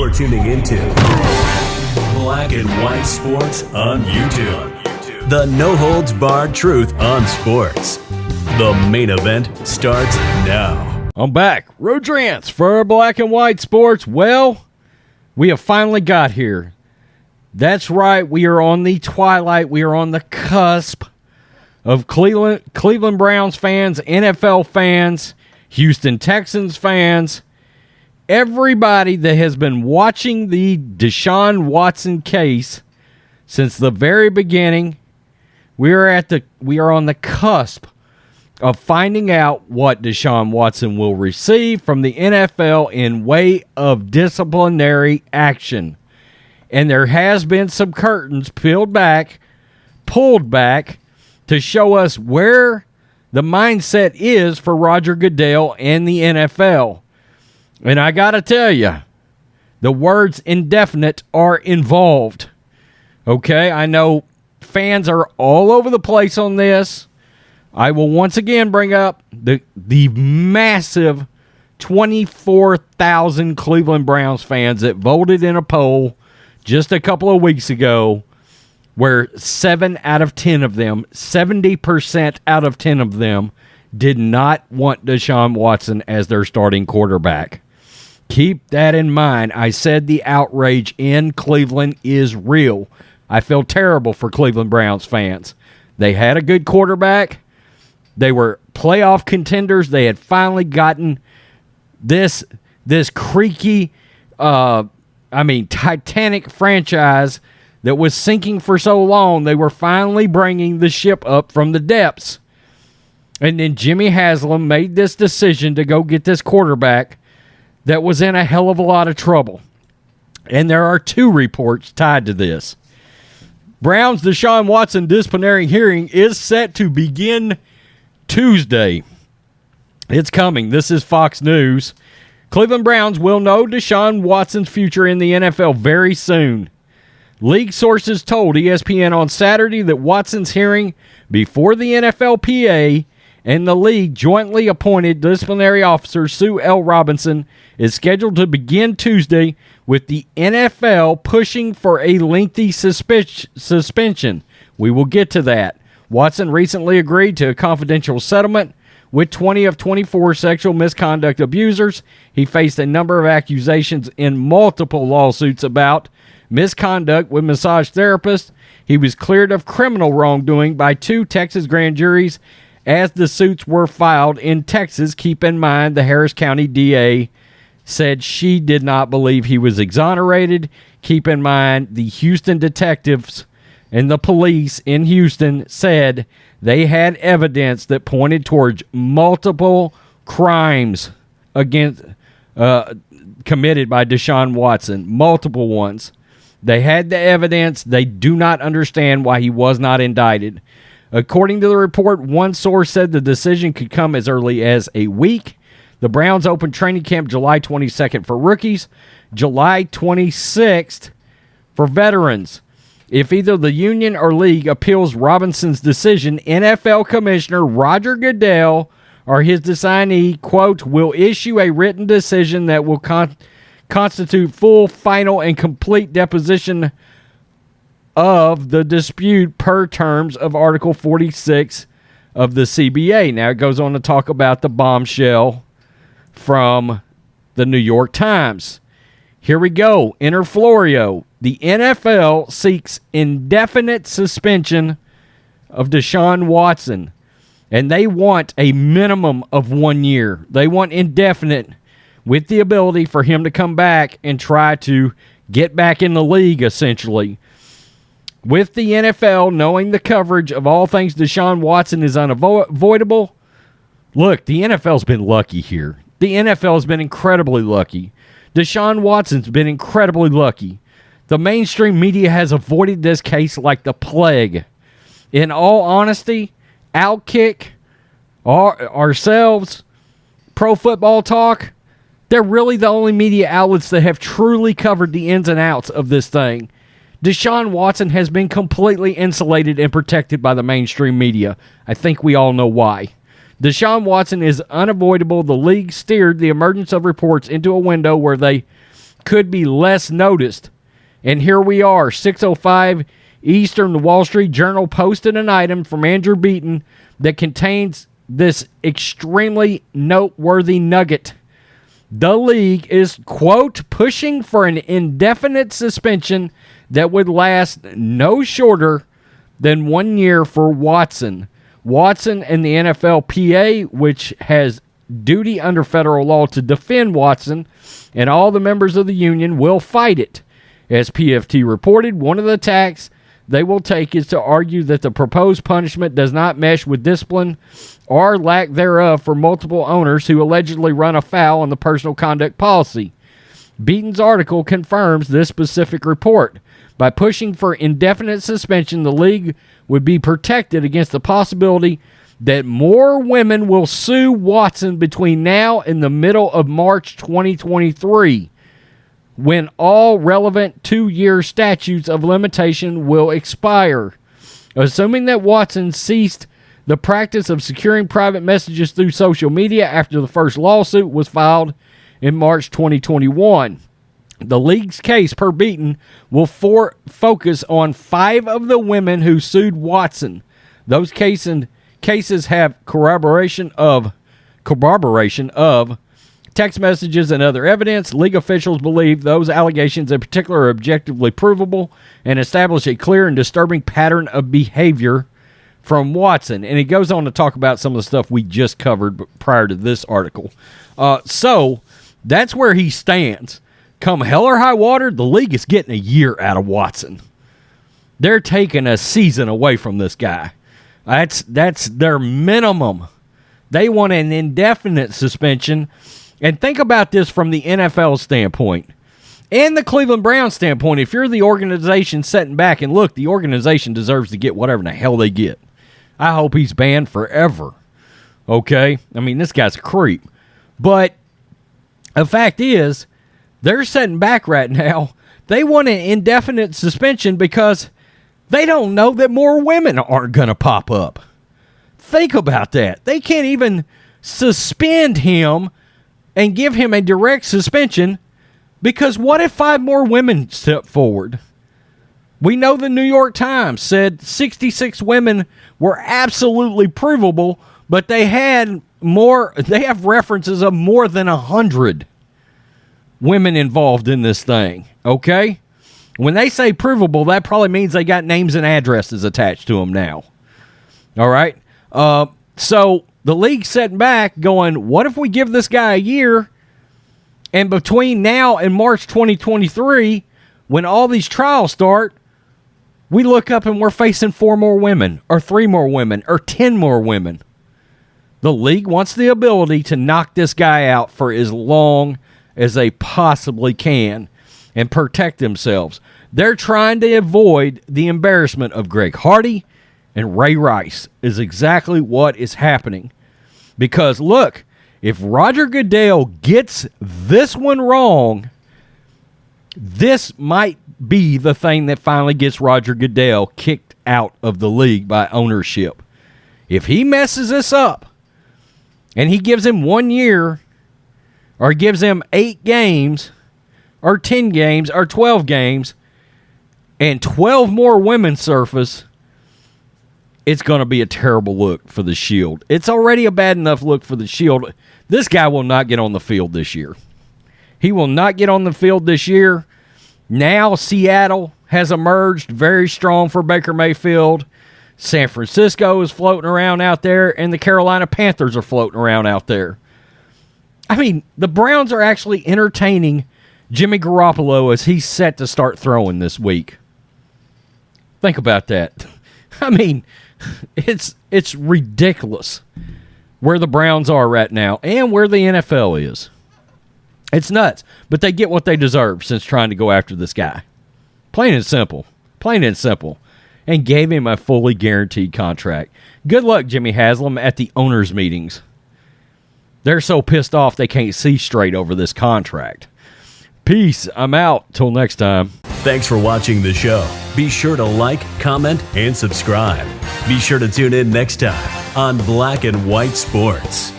You're tuning into Black and White Sports on YouTube. The no-holds-barred truth on sports. The main event starts now. I'm back. Rodrance for Black and White Sports. Well, we have finally got here. That's right. We are on the twilight. We are on the cusp of Cleveland Browns fans, NFL fans, Houston Texans fans, everybody that has been watching the Deshaun Watson case since the very beginning. We are on the cusp of finding out what Deshaun Watson will receive from the NFL in way of disciplinary action. And there has been some curtains pulled back to show us where the mindset is for Roger Goodell and the NFL. And I got to tell you, the words indefinite are involved. Okay, I know fans are all over the place on this. I will once again bring up the massive 24,000 Cleveland Browns fans that voted in a poll just a couple of weeks ago, where 7 out of 10 of them, 70% out of 10 of them, did not want Deshaun Watson as their starting quarterback. Keep that in mind. I said the outrage in Cleveland is real. I feel terrible for Cleveland Browns fans. They had a good quarterback. They were playoff contenders. They had finally gotten this creaky, Titanic franchise that was sinking for so long. They were finally bringing the ship up from the depths. And then Jimmy Haslam made this decision to go get this quarterback that was in a hell of a lot of trouble. And there are 2 reports tied to this. Browns' Deshaun Watson disciplinary hearing is set to begin Tuesday. It's coming. This is Fox News. Cleveland Browns will know Deshaun Watson's future in the NFL very soon. League sources told ESPN on Saturday that Watson's hearing before the NFLPA and the league jointly appointed disciplinary officer Sue L. Robinson is scheduled to begin Tuesday, with the NFL pushing for a lengthy suspension. We will get to that. Watson recently agreed to a confidential settlement with 20 of 24 sexual misconduct abusers. He faced a number of accusations in multiple lawsuits about misconduct with massage therapists. He was cleared of criminal wrongdoing by 2 Texas grand juries as the suits were filed in Texas. Keep in mind, the Harris County DA said she did not believe he was exonerated. Keep in mind, the Houston detectives and the police in Houston said they had evidence that pointed towards multiple crimes committed by Deshaun Watson, multiple ones. They had the evidence. They do not understand why he was not indicted. According to the report, one source said the decision could come as early as a week. The Browns opened training camp July 22nd for rookies, July 26th for veterans. If either the union or league appeals Robinson's decision, NFL Commissioner Roger Goodell or his designee, quote, will issue a written decision that will constitute full, final, and complete deposition of the dispute per terms of Article 46 of the CBA. Now, it goes on to talk about the bombshell from the New York Times. Here we go. Enter Florio. The NFL seeks indefinite suspension of Deshaun Watson, and they want a minimum of 1 year. They want indefinite with the ability for him to come back and try to get back in the league, essentially. With the NFL knowing the coverage of all things Deshaun Watson is unavoidable, look, the NFL's been lucky here. The NFL has been incredibly lucky. Deshaun Watson's been incredibly lucky. The mainstream media has avoided this case like the plague. In all honesty, Outkick, ourselves, Pro Football Talk, they're really the only media outlets that have truly covered the ins and outs of this thing. Deshaun Watson has been completely insulated and protected by the mainstream media. I think we all know why. Deshaun Watson is unavoidable. The league steered the emergence of reports into a window where they could be less noticed. And here we are, 6:05 Eastern. The Wall Street Journal posted an item from Andrew Beaton that contains this extremely noteworthy nugget. The league is, quote, pushing for an indefinite suspension that would last no shorter than 1 year for Watson. Watson and the NFLPA, which has duty under federal law to defend Watson, and all the members of the union will fight it. As PFT reported, one of the attacks they will take is to argue that the proposed punishment does not mesh with discipline or lack thereof for multiple owners who allegedly run afoul on the personal conduct policy. Beaton's article confirms this specific report. By pushing for indefinite suspension, the league would be protected against the possibility that more women will sue Watson between now and the middle of March 2023, when all relevant 2-year statutes of limitation will expire. Assuming that Watson ceased the practice of securing private messages through social media after the first lawsuit was filed in March 2021. The league's case, per Beaton, will focus on 5 of the women who sued Watson. Those cases have corroboration of text messages and other evidence. League officials believe those allegations in particular are objectively provable and establish a clear and disturbing pattern of behavior from Watson. And it goes on to talk about some of the stuff we just covered prior to this article. So that's where he stands. Come hell or high water, the league is getting a year out of Watson. They're taking a season away from this guy. That's their minimum. They want an indefinite suspension. And think about this from the NFL standpoint and the Cleveland Browns standpoint. If you're the organization sitting back and look, the organization deserves to get whatever the hell they get. I hope he's banned forever. Okay? I mean, this guy's a creep. But the fact is, they're sitting back right now. They want an indefinite suspension because they don't know that more women aren't going to pop up. Think about that. They can't even suspend him and give him a direct suspension because what if 5 more women step forward? We know the New York Times said 66 women were absolutely provable, but they have references of more than 100 women involved in this thing, okay? When they say provable, that probably means they got names and addresses attached to them now. All right? So the league's sitting back going, what if we give this guy a year, and between now and March 2023, when all these trials start, we look up and we're facing 4 more women, or 3 more women, or 10 more women. The league wants the ability to knock this guy out for as long as they possibly can and protect themselves. They're trying to avoid the embarrassment of Greg Hardy and Ray Rice is exactly what is happening. Because, look, if Roger Goodell gets this one wrong, this might be the thing that finally gets Roger Goodell kicked out of the league by ownership. If he messes this up and he gives him 1 year or gives him 8 games or 10 games or 12 games and 12 more women surface, it's going to be a terrible look for the Shield. It's already a bad enough look for the Shield. This guy will not get on the field this year. He will not get on the field this year. Now Seattle has emerged very strong for Baker Mayfield. San Francisco is floating around out there, and the Carolina Panthers are floating around out there. I mean, the Browns are actually entertaining Jimmy Garoppolo as he's set to start throwing this week. Think about that. I mean, it's ridiculous where the Browns are right now and where the NFL is. It's nuts, but they get what they deserve since trying to go after this guy. Plain and simple. Plain and simple. And gave him a fully guaranteed contract. Good luck, Jimmy Haslam, at the owners' meetings. They're so pissed off they can't see straight over this contract. Peace. I'm out. Till next time. Thanks for watching the show. Be sure to like, comment, and subscribe. Be sure to tune in next time on Black and White Sports.